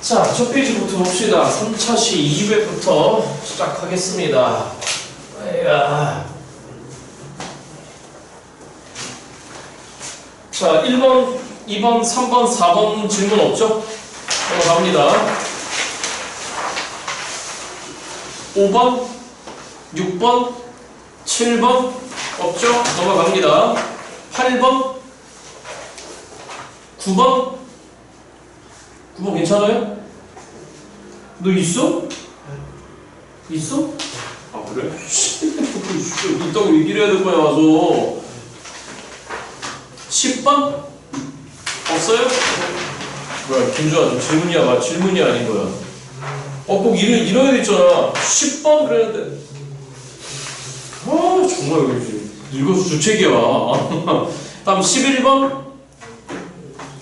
자, 첫 페이지부터 봅시다. 3차 시 2회부터 시작하겠습니다. 자, 1번, 2번, 3번, 4번 질문 없죠? 넘어갑니다. 5번, 6번, 7번 없죠? 넘어갑니다. 8번, 9번 9번 괜찮아요? 너 있어? 있어? 아 그래? 있다고 얘기를 해야 될 거야 와서. 10번? 없어요? 뭐야 김주아 좀 질문이 아닌 거야. 꼭 이래야 됐잖아. 10번 그랬는데 아 정말 읽어서 주책이야. 다음 11번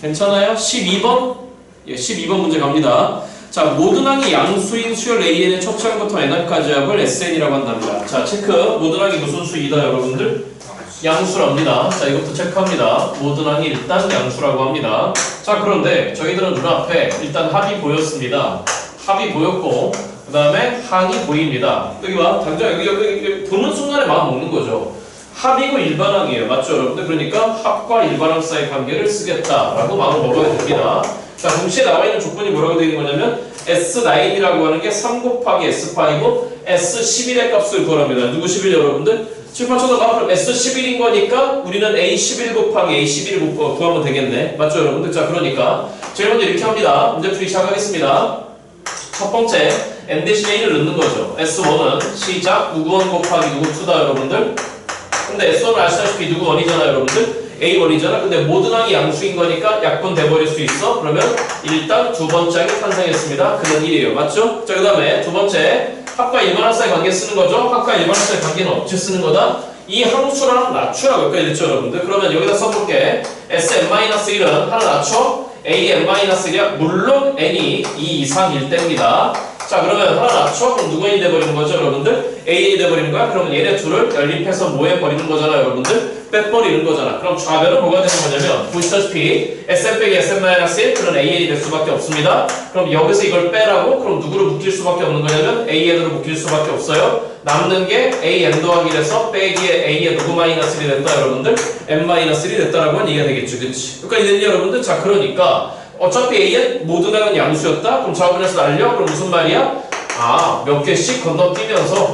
괜찮아요? 12번? 예, 12번 문제 갑니다. 자, 모든 항이 양수인 수열 AN의 첫째 항부터 n항까지 합을 SN이라고 한답니다. 자, 체크. 모든 항이 무슨 수이다, 여러분들? 양수랍니다. 자, 이것부터 체크합니다. 모든 항이 일단 양수라고 합니다. 자, 그런데 저희들은 눈앞에 일단 합이 보였습니다. 합이 보였고, 그 다음에 항이 보입니다. 여기 봐. 당장 여기 보는 순간에 마음 먹는 거죠. 합이고 일반항이에요. 맞죠, 여러분들? 그러니까 합과 일반항 사이 관계를 쓰겠다라고 마음을 먹어야 됩니다. 자, 동시에 나와 있는 조건이 뭐라고 되어 있는 거냐면 S9이라고 하는 게 3 곱하기 S5이고 S11의 값을 구하랍니다. 누구 11 여러분들? 칠판쳐서 그럼 S11인 거니까 우리는 A11 곱하기 A11 구하면 되겠네. 맞죠, 여러분들? 자, 그러니까 제일 먼저 이렇게 합니다. 문제 풀이 시작하겠습니다. 첫 번째 N 대신 A를 넣는 거죠. S1은 시작 누구 1 곱하기 누구 2다, 여러분들. 근데 S1은 아시다시피 누구 1이잖아요, 여러분들. A1이잖아. 근데 모든 항이 양수인 거니까 약분 돼버릴 수 있어. 그러면 일단 두 번째 항이 탄생했습니다. 그는 1이에요. 맞죠? 자, 그 다음에 두 번째 합과 일반항 사이 관계 쓰는 거죠. 합과 일반항 사이 관계는 어떻게 쓰는 거다? 이 항수랑 낮추라고 여기까지 됐죠, 여러분들. 그러면 여기다 써볼게. Sn-1은 하나 낮춰 An-1이야. 물론 n이 2 이상일 때입니다. 자, 그러면 하나 낮춰? 그럼 누가 1이 돼버리는 거죠, 여러분들? A이 돼버리는 거야? 그러면 얘네 둘을 연립해서 뭐 해버리는 거잖아, 여러분들? 빼버리는 거잖아. 그럼 좌변은 뭐가 되는 거냐면 보시다시피 Sn 빼기 Sn-1 그런 AN이 될 수밖에 없습니다. 그럼 여기서 이걸 빼라고? 그럼 누구를 묶일 수밖에 없는 거냐면 AN으로 묶일 수밖에 없어요. 남는 게 AN 더하기 돼서 빼기에 A의 누구 마이너스 1이 됐다, 여러분들? N 마이너스 1이 됐다라고 하는 얘기가 되겠죠. 그치? 여기까지 됐니, 여러분들? 자, 그러니까 어차피 A는 모든 항은 양수였다? 그럼 좌변에서 날려? 그럼 무슨 말이야? 아, 몇 개씩 건너뛰면서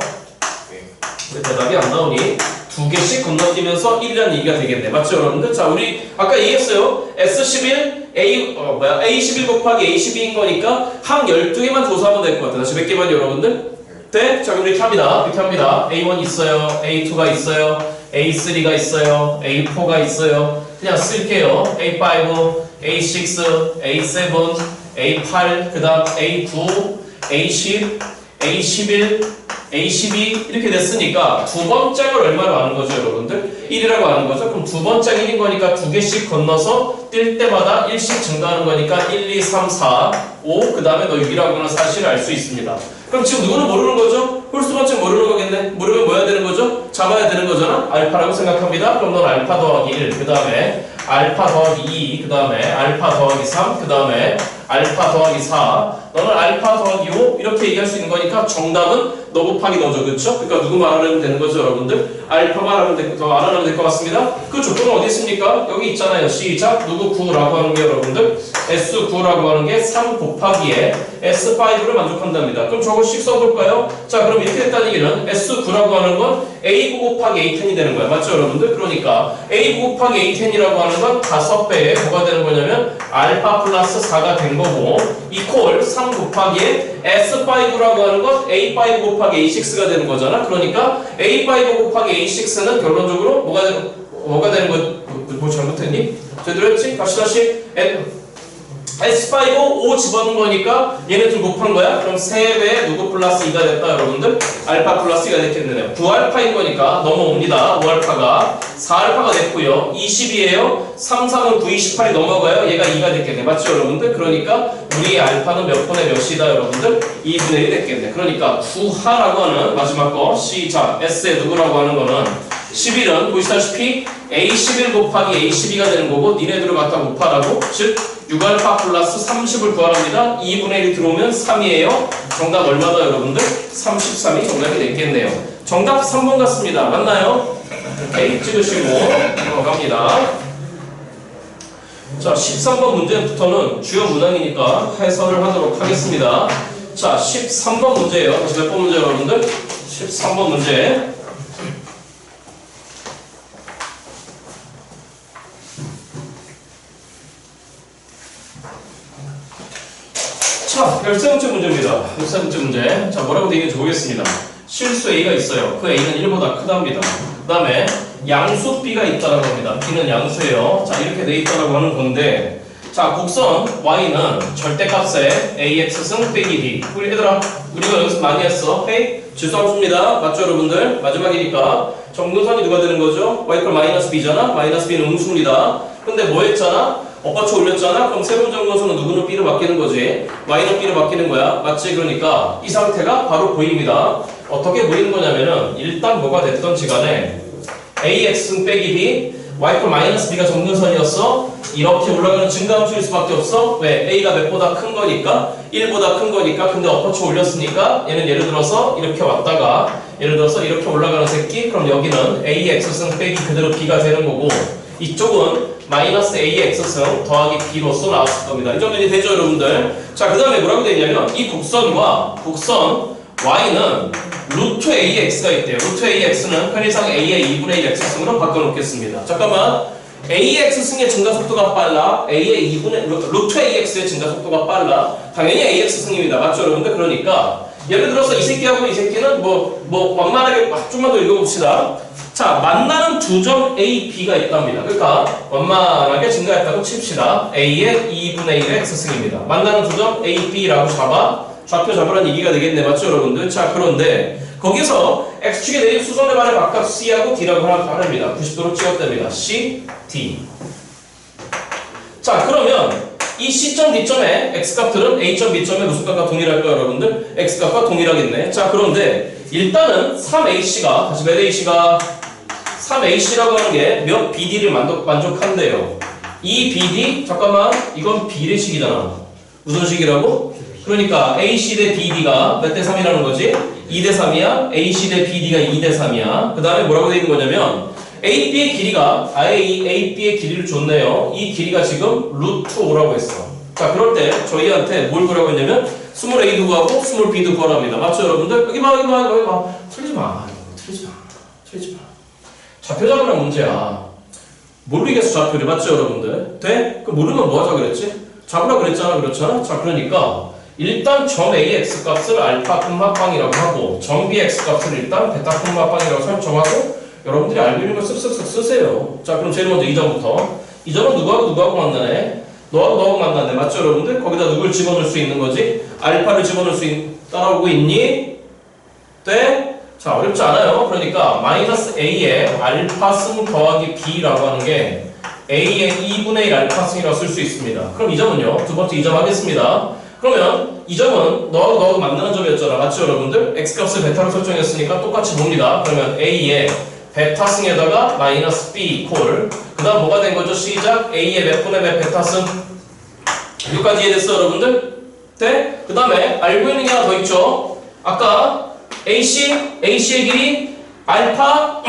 왜 대답이 안 나오니? 두 개씩 건너뛰면서 1이라는 얘기가 되겠네. 맞죠, 여러분들? 자, 우리 아까 얘기했어요. S11, A11 곱하기 A12인 거니까 항 12개만 조사하면 될 것 같아요. 다시 몇 개만 여러분들? 네? 자, 그럼 이렇게 합니다. 이렇게 합니다. A1 있어요. A2가 있어요. A3가 있어요. A4가 있어요. 그냥 쓸게요. A5, A6, A7, A8, 그 다음 A9, A10, A11, A12 이렇게 됐으니까 두 번째 걸 얼마로 아는 거죠, 여러분들? 1이라고 아는 거죠? 그럼 두 번째 1인 거니까 두 개씩 건너서 뛸 때마다 1씩 증가하는 거니까 1, 2, 3, 4, 5 그 다음에 너 6이라고 하는 사실을 알 수 있습니다. 그럼 지금 누구는 모르는 거죠? 홀수 번째 모르는 거겠네? 모르면 뭐 해야 되는 거죠? 잡아야 되는 거잖아? 알파라고 생각합니다. 그럼 넌 알파 더하기 1, 그 다음에 알파 더하기 2, 그 다음에 알파 더하기 3, 그 다음에 알파 더하기 4 너는 알파 더하기 5 이렇게 얘기할 수 있는 거니까 정답은 너 곱하기 너죠. 그쵸? 그러니까 누구 말하면 되는 거죠, 여러분들? 알파 말하면 될 것 같습니다. 그 조건은 어디 있습니까? 여기 있잖아요. 시작 누구 9라고 하는 게 여러분들 S9라고 하는 게 3 곱하기에 S5를 만족한답니다. 그럼 저거씩 써볼까요? 자, 그럼 이렇게 됐다는 얘기는 S9라고 하는 건 A9 곱하기 A10이 되는 거야. 맞죠, 여러분들? 그러니까 A9 곱하기 A10이라고 하는 건 5배에 뭐가 되는 거냐면 알파 플러스 4가 된 거고 이퀄 3 곱하기에 S5라고 하는 건 A5 곱하기 A6가 되는 거잖아. 그러니까 A5 곱하기 A6는 결론적으로 뭐가 되는 거, 뭐 잘못했니? 제대로 했지? 다시 S5, 5 집어넣은 거니까 얘네 둘 곱한 거야? 그럼 3배에 누구 플러스 2가 됐다, 여러분들? 알파 플러스 2가 됐겠네요. 9알파인 거니까 넘어옵니다. 5알파가 4알파가 됐고요. 20이에요. 3, 3은 9, 28이 넘어가요. 얘가 2가 됐겠네. 맞죠, 여러분들? 그러니까 우리의 알파는 몇 분의 몇이다, 여러분들? 2분의 1이 됐겠네. 그러니까 9하라고 하는 마지막 거 시작 S의 누구라고 하는 거는 11은 보시다시피 A11 곱하기 A12가 되는 거고 니네들을 갖다 곱하라고 즉 6알파 플러스 30을 구하랍니다. 2분의 1이 들어오면 3이에요. 정답 얼마다 여러분들? 33이 정답이 됐겠네요. 정답 3번 같습니다. 맞나요? 오케이, 찍으시고 넘어갑니다. 자, 13번 문제부터는 주요 문항이니까 해설을 하도록 하겠습니다. 자, 13번 문제예요. 다시 몇 번 문제 여러분들? 13번 문제. 자, 13번째 문제입니다. 13번째 문제. 자, 뭐라고 되어 있는지 보겠습니다. 실수 A가 있어요. 그 A는 1보다 크답니다. 그 다음에 양수 B가 있다라고 합니다. B는 양수예요. 자, 이렇게 돼 있다라고 하는 건데, 자, 곡선 Y는 절대값에 AX승 빼기 B. 우리 얘들아, 우리가 여기서 많이 했어. 헤이, 질소함수입니다. 맞죠, 여러분들? 마지막이니까. 정근선이 누가 되는 거죠? Y 걸 마이너스 B잖아? 마이너스 B는 음수입니다. 근데 뭐 했잖아? 엇받쳐 올렸잖아? 그럼 새로운 정근선은 누구는 B로 바뀌는 거지? Y는 B로 바뀌는 거야. 맞지? 그러니까 이 상태가 바로 보입니다. 어떻게 보이는 거냐면은 일단 뭐가 됐던지 간에 AX 빼기 B, Y 걸 마이너스 B가 정근선이었어. 이렇게 올라가는 증가함수일 수밖에 없어. 왜? A가 몇보다 큰 거니까, 1보다 큰 거니까. 근데 엇받쳐 올렸으니까 얘는 예를 들어서 이렇게 왔다가 예를 들어서 이렇게 올라가는 새끼. 그럼 여기는 AX승 빼기 그대로 B가 되는 거고, 이쪽은 마이너스 AX승 더하기 B로서 나왔을 겁니다. 이 정도는 되죠, 여러분들? 자, 그 다음에 뭐라고 되어 있냐면 이 곡선과 곡선 Y는 루트 AX가 있대요. 루트 AX는 편의상 A의 2분의 1 X승으로 바꿔놓겠습니다. 잠깐만. AX승의 증가속도가 빨라. A의 2분의 루트 AX의 증가속도가 빨라. 당연히 AX승입니다. 맞죠, 여러분들? 그러니까 예를 들어서 이 새끼하고 이 새끼는 완만하게 좀만 더 읽어봅시다. 자, 만나는 두 점 A, B가 있답니다. 그러니까 완만하게 증가했다고 칩시다. A의 2분의 1의 X승입니다. 만나는 두 점 A, B라고 잡아. 좌표 잡으라는 얘기가 되겠네. 맞죠, 여러분들? 자, 그런데 거기서 X축의 내립 수선의 반의 각각 C하고 D라고 하랍니다. 90도로 찍었답니다. C, D. 자, 그러면 이 C점, D점의 X값들은 A점, B점의 무슨 값과 동일할까요, 여러분들? X값과 동일하겠네. 자, 그런데 일단은 3AC가, 다시 몇 AC가? 3AC라고 하는 게 몇 BD를 만족한대요. 이 BD, 잠깐만, 이건 비례식이잖아. 무슨 식이라고? 그러니까 AC 대 BD가 몇 대 3이라는 거지? 2대 3이야. AC 대 BD가 2대 3이야. 그 다음에 뭐라고 되어 있는 거냐면 AB의 길이가 AB의 길이를 줬네요. 이 길이가 지금 루트 5라고 했어. 자, 그럴 때 저희한테 뭘 구하라고 했냐면 스몰 A도 구하고 스몰 B도 구하랍니다. 맞죠, 여러분들? 여기 봐. 틀리지 마. 틀리지 마. 좌표 잡으란 문제야. 모르겠어, 좌표를. 맞죠, 여러분들? 돼? 그 모르면 뭐 하자 그랬지? 잡으라 그랬잖아. 그렇잖아? 자, 그러니까 일단 점 AX 값을 알파 콤마빵이라고 하고 점 BX 값을 일단 베타 콤마빵이라고 설정하고 여러분들이 알고 있는 걸 쓱쓱쓱 쓰세요. 자, 그럼 제일 먼저 이 점부터. 이 점은 누구하고 만나네? 너하고 만나네. 맞죠, 여러분들? 거기다 누굴 집어넣을 수 있는 거지? 알파를 집어넣을 수 따라오고 있니? 돼? 자, 어렵지 않아요. 그러니까 마이너스 A의 알파승 더하기 B라고 하는 게 A의 2분의 1 알파승이라고 쓸 수 있습니다. 그럼 이 점은요? 두 번째 이 점 하겠습니다. 그러면 이 점은 너하고 만나는 점이었잖아. 맞죠, 여러분들? X값을 베타로 설정했으니까 똑같이 봅니다. 그러면 A의 베타승에다가 마이너스 B 콜. 그 다음 뭐가 된 거죠? 시작. A의 몇 분의 몇 베타승. 여기까지 이해됐어, 여러분들? 돼? 그 다음에 알고 있는 게 하나 더 있죠. 아까 AC의 길이 알파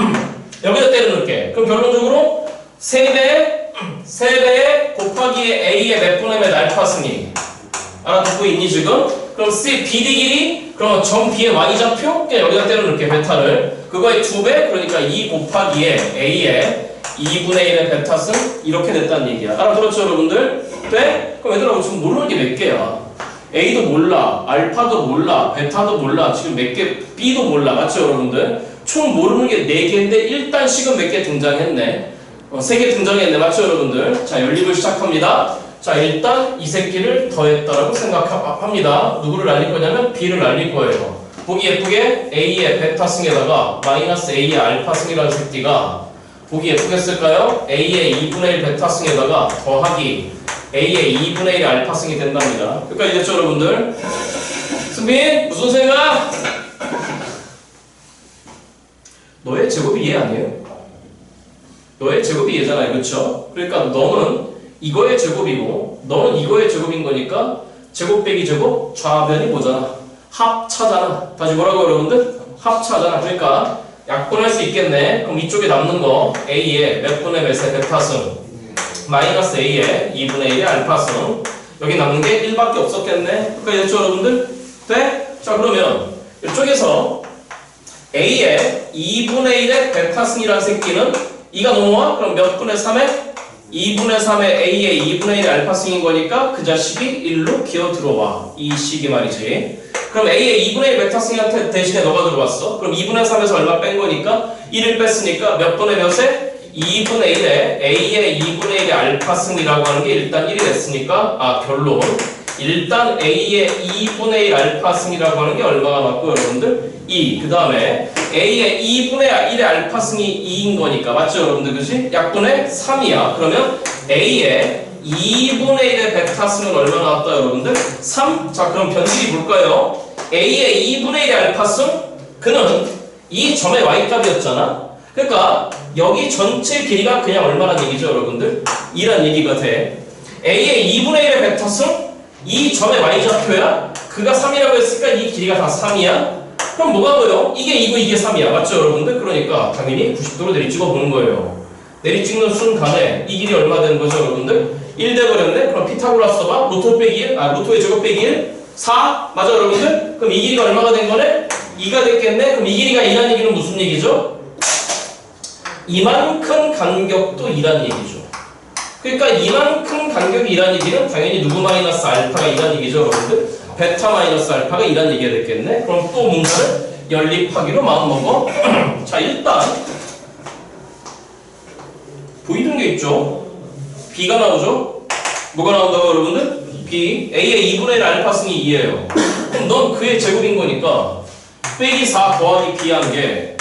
여기다 때려 넣을게. 그럼 결론적으로 3배 곱하기의 A의 몇 분의 몇 알파승이 알아듣고 있니 지금? 그럼 C, BD 길이 그럼 점 B의 Y좌표 그냥 여기다 때려 넣을게. 베타를 그거의 2배 그러니까 2 곱하기의 A의 2분의 1의 베타승 이렇게 됐다는 얘기야. 알아들었죠, 여러분들? 돼? 그럼 얘들아 지금 모르는 게 몇 개야? A도 몰라, 알파도 몰라, 베타도 몰라, 지금 몇 개, B도 몰라. 맞죠, 여러분들? 총 모르는 게 4개인데 일단 식은 몇 개 등장했네. 3개 등장했네. 맞죠, 여러분들? 자, 연립을 시작합니다. 자, 일단 이 새끼를 더했다라고 생각합니다. 누구를 날릴 거냐면 B를 날릴 거예요. 보기 예쁘게 A의 베타승에다가 마이너스 A의 알파승이라는 새끼가 보기 예쁘겠을까요? A의 2분의 1 베타승에다가 더하기 A의 2분의 1 알파승이 된답니다. 여기까지 됐죠, 여러분들? 승빈, 무슨 생각? 너의 제곱이 얘 아니에요? 너의 제곱이 얘잖아요. 그렇죠? 그러니까 너는 이거의 제곱이고 너는 이거의 제곱인 거니까 제곱 빼기 제곱 좌변이 뭐잖아? 합차잖아. 다시 뭐라고 여러분들? 합차잖아. 그러니까 약분할 수 있겠네. 그럼 이쪽에 남는 거 A에 몇 분의 몇의 베타승 마이너스 A에 2분의 1의 알파승 여기 남는 게 1밖에 없었겠네. 그러니까 됐죠 여러분들? 돼? 자 그러면 이쪽에서 A에 2분의 1의 베타승이라는 새끼는 2가 넘어와? 그럼 몇 분의 3에? 2분의 3의 A의 2분의 1의 알파승인 거니까 그 자식이 1로 기어 들어와. 이 식이 말이지. 그럼 A의 2분의 1 베타승한테 대신에 너가 들어왔어. 그럼 2분의 3에서 얼마 뺀 거니까 1을 뺐으니까 몇 분의 몇에? 2분의 1에 A의 2분의 1의 알파승이라고 하는 게 일단 1이 됐으니까 결론 일단 A의 2분의 1 알파승이라고 하는 게 얼마가 맞고 여러분들? 2. 그 다음에 A의 2분의 1의 알파승이 2인 거니까 맞죠 여러분들? 그치? 약분의 3이야. 그러면 A의 2분의 1의 베타승은 얼마 나왔다 여러분들? 3? 자 그럼 변식이 볼까요? A의 2분의 1의 알파승 그는 이 점의 y값이었잖아. 그러니까 여기 전체 길이가 그냥 얼마란 얘기죠 여러분들? 2란 얘기가 돼. A의 2분의 1의 베타승 이 점의 y좌표야? 그가 3이라고 했으니까 이 길이가 다 3이야? 그럼 뭐가 보여? 이게 2고 이게 3이야. 맞죠 여러분들? 그러니까 당연히 90도로 내리찍어 보는 거예요. 내리찍는 순간에 이 길이 얼마 되는 거죠 여러분들? 1 돼버렸네? 그럼 피타고라스 써봐. 루트 빼기 1? 루트의 제곱 빼기 1? 4? 맞아 여러분들? 그럼 이 길이가 얼마가 된 거네? 2가 됐겠네? 그럼 이 길이가 2라는 얘기는 무슨 얘기죠? 이만큼 간격도 2라는 얘기죠. 그러니까 이만큼 간격이 2라는 얘기는 당연히 누구 마이너스 알파가 2라는 얘기죠 여러분들? 베타 마이너스 알파가 2라는 얘기가 됐겠네? 그럼 또 문제를 연립하기로 마음먹어. 자 일단 보이던 게 있죠? B가 나오죠? 뭐가 나온다고 여러분들? B A의 2분의 1 알파승이 2예요. 그럼 넌 그의 제곱인 거니까 빼기 4 더하기 B 한 게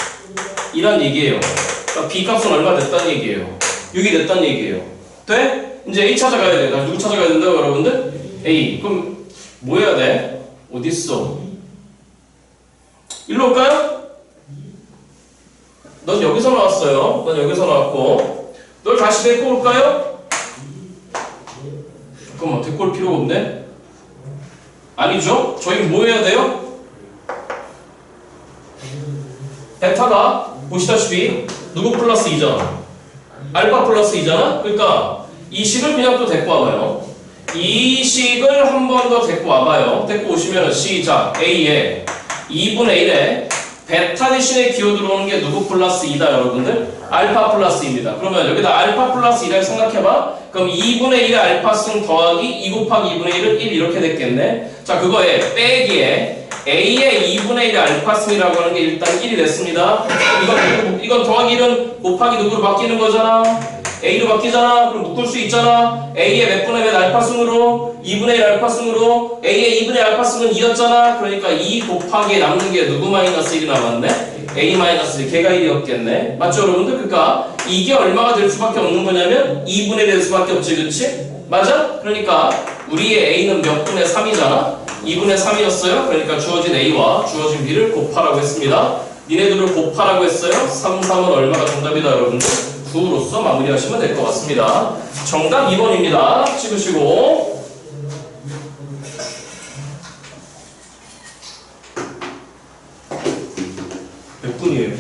2란 얘기예요. 그러니까 B 값은 얼마 됐다는 얘기예요. 6이 됐다는 얘기예요. 돼? 이제 A 찾아가야 돼. 나 누구 찾아가야 된다고 여러분들? A. 그럼 뭐 해야 돼? 어딨어? 일로 올까요? 넌 여기서 나왔어요. 넌 여기서 나왔고 널 다시 데리고 올까요? 잠깐만 데리고 올 필요가 없네? 아니죠? 저희 뭐 해야 돼요? 베타가 보시다시피 누구 플러스 2잖아? 알파 플러스 2잖아? 그러니까 이 식을 그냥 또 데리고 와봐요. 이 식을 한 번 더 데리고 와봐요. 데리고 오시면 시작 A에 2분의 1에 베타 대신에 기어 들어오는 게 누구 플러스 2다 여러분들? 알파 플러스 2입니다. 그러면 여기다 알파 플러스 2를 생각해봐. 그럼 2분의 1의 알파승 더하기 2 곱하기 2분의 1은 1 이렇게 됐겠네. 자 그거에 빼기에 A의 2분의 1의 알파승이라고 하는 게 일단 1이 됐습니다. 이건 더하기 1은 곱하기 누구로 바뀌는 거잖아. A로 바뀌잖아. 그럼 묶을 수 있잖아. A의 몇 분의 몇 알파승으로 2분의 1 알파승으로 A의 2분의 알파승은 2였잖아. 그러니까 2 곱하기 남는 게 누구 마이너스 1이 남았네? A 마이너스 1, 걔가 1이었겠네. 맞죠 여러분들? 그러니까 이게 얼마가 될 수밖에 없는 거냐면 2분의 1 될 수밖에 없지 그치? 맞아? 그러니까 우리의 A는 몇 분의 3이잖아? 2분의 3이었어요. 그러니까 주어진 A와 주어진 B를 곱하라고 했습니다. 니네들을 곱하라고 했어요. 3, 3은 얼마가 정답이다 여러분들? 9로서 마무리하시면 될 것 같습니다. 정답 2번입니다. 찍으시고 몇 분이에요?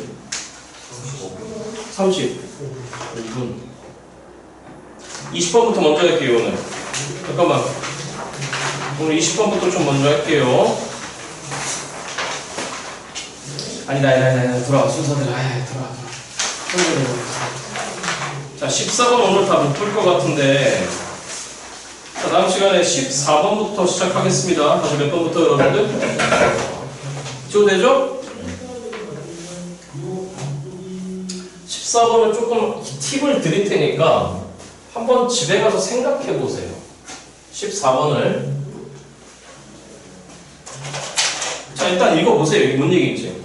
35분 20번부터 먼저 할게요 오늘. 잠깐만 오늘 20번부터 좀 먼저 할게요. 아니다 돌아와 순서대로 돌아와 자 14번 오늘 다 못 풀 것 같은데 자 다음 시간에 14번부터 시작하겠습니다. 다시 몇 번부터 여러분들? 지워도 되죠? 14번은 조금 팁을 드릴 테니까 한번 집에 가서 생각해 보세요. 14번을 자 일단 읽어보세요. 이게 뭔 얘기인지.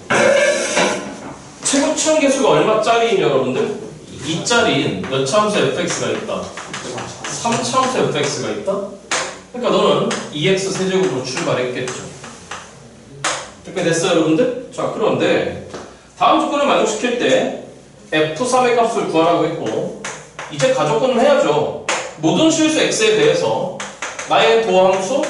최고치원 계수가 얼마짜리인 여러분들? 2짜리인 몇 차함수 fx가 있다? 3차함수 fx가 있다? 그러니까 너는 2x 세제곱으로 출발했겠죠. 이렇게 됐어요 여러분들? 자 그런데 다음 조건을 만족시킬 때 f3의 값을 구하라고 했고 이제 가조건을 해야죠. 모든 실수 x에 대해서 나의 도함수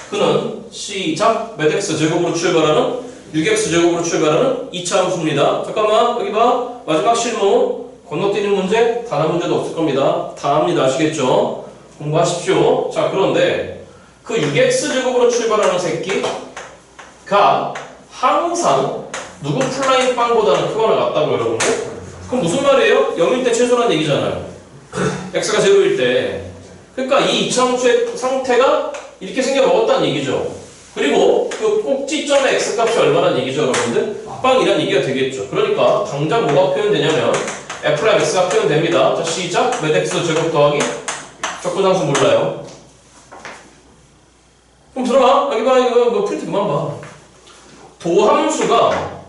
그는 시작 몇 x 제곱으로 출발하는 6x 제곱으로 출발하는 2차 함수입니다. 잠깐만 여기 봐. 마지막 실무 건너뛰는 문제 단 한 문제도 없을 겁니다. 다 합니다. 아시겠죠? 공부하십시오. 자 그런데 그 6x 제곱으로 출발하는 새끼가 항상 누구 플라잉 빵보다는 크거나 같다고 여러분들? 그럼 무슨 말이에요? 0일 때 최소란 얘기잖아요. x가 0일 때. 그러니까 이 이차함수의 상태가 이렇게 생겨 먹었다는 얘기죠. 그리고 그 꼭지점의 x 값이 얼마라는 얘기죠, 여러분들? 빵이란 얘기가 되겠죠. 그러니까 당장 뭐가 표현되냐면 f'x가 표현됩니다. 자 시작 몇 x 제곱 더하기 적분함수 몰라요. 그럼 들어봐. 여기 봐. 이거 뭐 프린트 그만 봐. 도함수가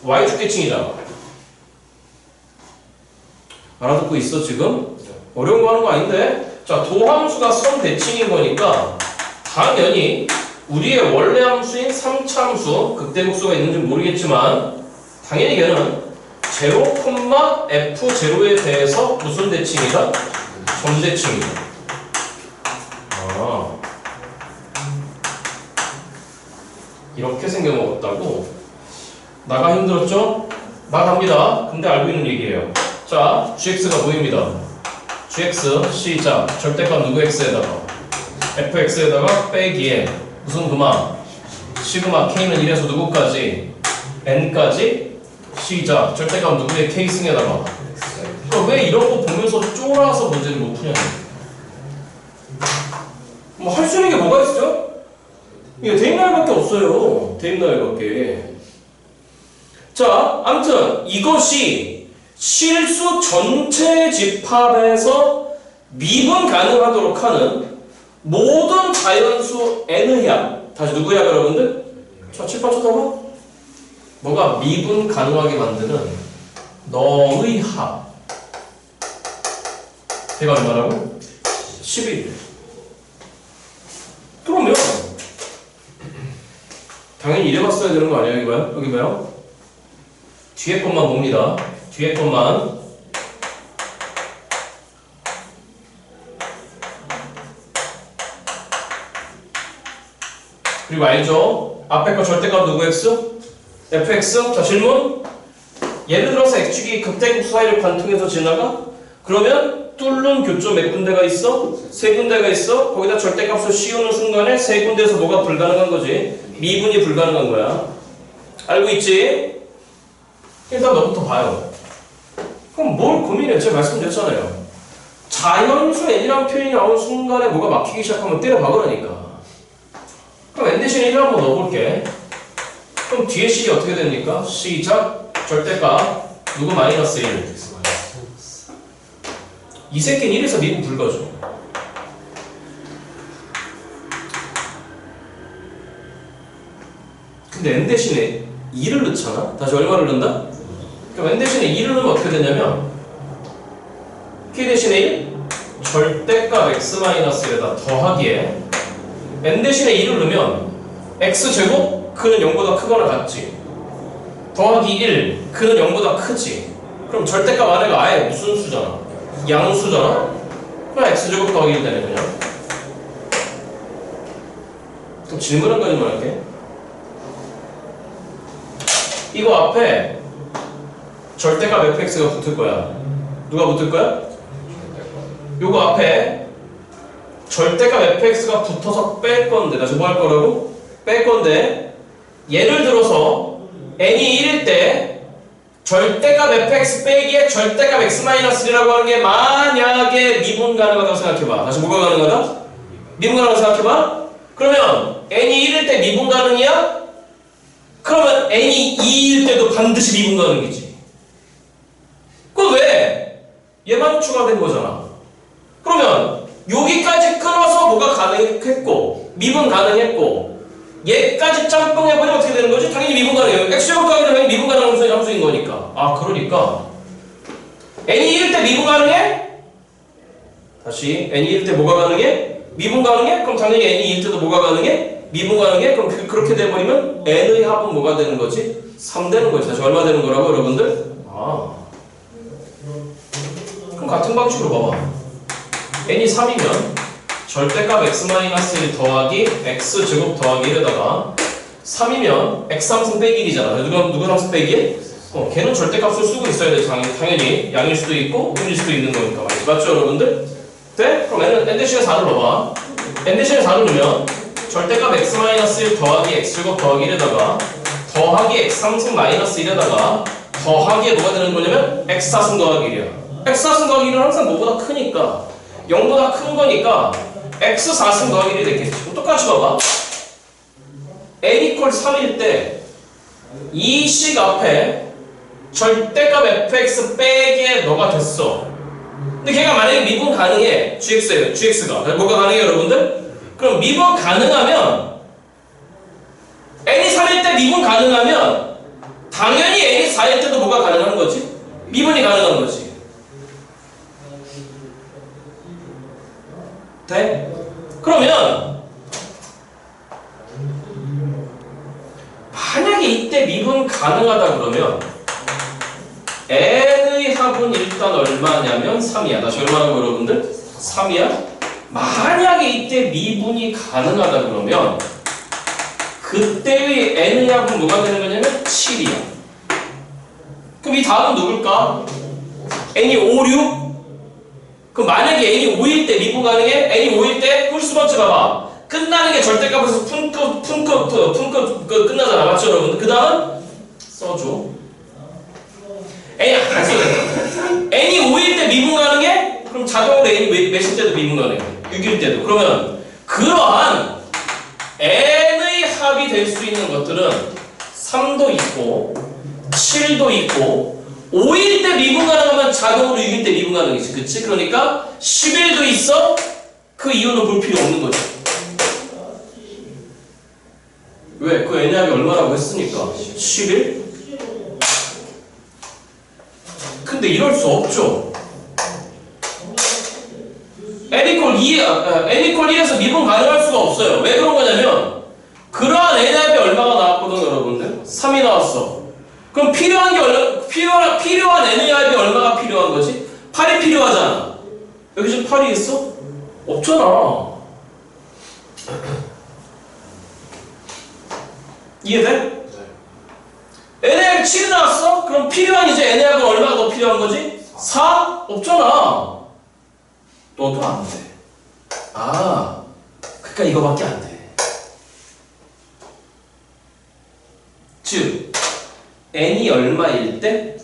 y축 대칭이잖아. 알아듣고 있어 지금? 어려운 거 하는 거 아닌데? 자 도함수가 선 대칭인 거니까 당연히 우리의 원래 함수인 3차 함수 극대국수가 있는지 모르겠지만 당연히 걔는 0, f0에 대해서 무슨 대칭이다? 점대칭이다. 이렇게 생겨먹었다고? 나가 힘들었죠? 나갑니다. 근데 알고 있는 얘기예요. 자, gx가 보입니다. gx 시작 절대값 누구 x에다가 fx에다가 빼기에 무슨 그만 시그마 k는 1에서 누구까지 n까지 시작 절대값 누구의 k승에다가 그러니까 왜 이런 거 보면서 쫄아서 문제를 못 푸냐고. 뭐 할 수 있는 게 뭐가 있어요? 이게 대입나열밖에 없어요. 대입나열밖에. 자, 아무튼 이것이 실수 전체 집합에서 미분 가능하도록 하는 모든 자연수 n의 합. 다시 누구야 여러분들? 자, 칠판 쳐다봐. 뭐가 미분 가능하게 만드는 너의 합. 걔가 얼마라고? 11. 그러면 당연히 이래 봤어야 되는 거 아니에요? 여기 봐요? 여기 봐요? 뒤에 것만 봅니다. 뒤에 것만. 그리고 알죠? 앞에 거 절대값 누구 x? fx? 자 질문. 예를 들어서 x축이 극대국수 사이를 관통해서 지나가? 그러면 뚫는 교점 몇 군데가 있어? 세 군데가 있어. 거기다 절대값을 씌우는 순간에 세 군데에서 뭐가 불가능한 거지? 미분이 불가능한 거야. 알고 있지? 일단 너부터 봐요. 그럼 뭘 고민해? 제가 말씀드렸잖아요. 자연수 n이라는 표현이 나온 순간에 뭐가 막히기 시작하면 때려 박으라니까. 그럼 n 대신에 1을 한번 넣어볼게. 그럼 뒤에 식이 어떻게 됩니까? 시작 절대값 누구 마이너스 1. 이 새끼는 1에서 미분 불가죠. 근데 n 대신에 2를 넣잖아? 다시 얼마를 넣는다? 그럼 n 대신에 2를 넣으면 어떻게 되냐면 k 대신에 1 절대값 x-1에다 더하기에 n 대신에 2를 넣으면 x제곱 그는 0보다 크거나 같지. 더하기 1 그는 0보다 크지. 그럼 절대값 안에가 아예 무슨 수잖아? 양수잖아? 그럼 x제곱 더하기 1 되네 그냥. 그럼 질문 한 가지만 할게. 이거 앞에 절대값 fx가 붙을 거야. 누가 붙을 거야? 요거 앞에 절대값 fx가 붙어서 뺄 건데, 나 지금 뭐 할 거라고? 뺄 건데, 예를 들어서 n이 1일 때 절대값 fx 빼기에 절대값 x-1이라고 하는 게 만약에 미분 가능하다고 생각해봐. 다시 뭐가 가능하다? 미분 가능하다고 생각해봐. 그러면 n이 1일 때 미분 가능이야? 그러면 n이 2일 때도 반드시 미분 가능이지. 그럼 왜? 얘만 추가된 거잖아. 그러면 여기까지 끊어서 뭐가 가능했고 미분 가능했고 얘까지 짬뽕 해버리면 어떻게 되는 거지? 당연히 미분 가능해요. x제곱 더하기 당연히 미분 가능한 함수인 거니까. 아 그러니까 n이 1일 때 미분 가능해? 다시 n이 1일 때 뭐가 가능해? 미분 가능해? 그럼 당연히 n이 2일 때도 뭐가 가능해? 미분 가능해? 그럼 그렇게 돼버리면 n의 합은 뭐가 되는 거지? 3 되는 거지. 다시 얼마 되는 거라고 여러분들? 아 그럼 같은 방식으로 봐봐. n이 3이면 절대값 x-1 더하기 x제곱 더하기 1에다가 3이면 x 함수 빼기 1이잖아. 누구 함수 빼기? 걔는 절대값을 쓰고 있어야 돼. 당연히 양일 수도 있고 음일 수도 있는 거니까. 맞죠 여러분들? 네? 그럼 n-4를 넣어봐. n-4를 넣으면 절대값 x-1 더하기 x제곱 더하기 1에다가 더하기 x3승 마이너스 1에다가 더하기에 뭐가 되는 거냐면 x4승 더하기 1이야. x4승 더하기 1은 항상 뭐보다 크니까 0보다 큰 거니까 x4승 더하기 1이 되겠지. 똑같이 봐봐. n 이퀄 3일 때 이 식 앞에 절대값 fx 빼기에 너가 됐어. 근데 걔가 만약에 미분 가능해. gx가. 뭐가 가능해 여러분들? 그럼 미분 가능하면 n이 3일 때 미분 가능하면 당연히 n이 4일 때도 뭐가 가능한 거지? 미분이 가능한 거지. 돼? 그러면 만약에 이때 미분 가능하다 그러면 n의 합은 일단 얼마냐면 3이야. 다시 얼마라고 여러분들? 3이야? 만약에 이때 미분이 가능하다 그러면 그때의 n의 합은 뭐가 되는 거냐면 7이야. 그럼 이 다음은 누굴까? n이 5, 6? 그럼 만약에 n이 5일 때 미분 가능해? n이 5일 때 홀수 번째 봐봐. 끝나는 게 절대값에서 품급 끝나잖아. 맞죠 여러분? 그 다음은 써줘. n이 안 써도 돼. n이 5일 때 미분 가능해? 그럼 자동으로 n이 몇일 때도 미분 가능해? 6일 때도. 그러면 그러한 n의 합이 될 수 있는 것들은 3도 있고 7도 있고 5일 때 미분 가능하면 자동으로 6일 때 미분 가능이지. 그치? 그러니까 10일도 있어? 그 이유는 볼 필요 없는 거지. 왜? 그 n의 합이 얼마라고 했으니까 10일? 근데 이럴 수 없죠. n=1에서 미분 가능할 수가 없어요. 왜 그런 거냐면 그러한 n의 합이 얼마가 나왔거든 여러분들? 3이 나왔어. 그럼 필요한 n의 합이 얼마가 필요한 거지? 8이 필요하잖아. 여기 지금 8이 있어? 없잖아. 이해돼? n의 합이 7이 나왔어? 그럼 필요한 이제 n의 합은 얼마가 더 필요한 거지? 4? 없잖아. 너도 안 돼. 그러니까 이거밖에 안 돼. 즉 n이 얼마일 때?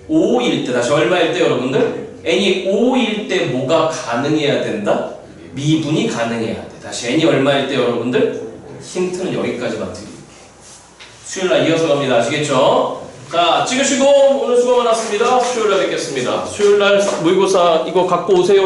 5일 때. 다시 얼마일 때 여러분들? n이 5일 때 뭐가 가능해야 된다? 미분이 가능해야 돼. 다시 n이 얼마일 때 여러분들? 힌트는 여기까지만 드릴게요. 수요일날 이어서 갑니다. 아시겠죠? 자, 찍으시고 오늘 수고 많았습니다. 수요일날 뵙겠습니다. 수요일날 모의고사 이거 갖고 오세요.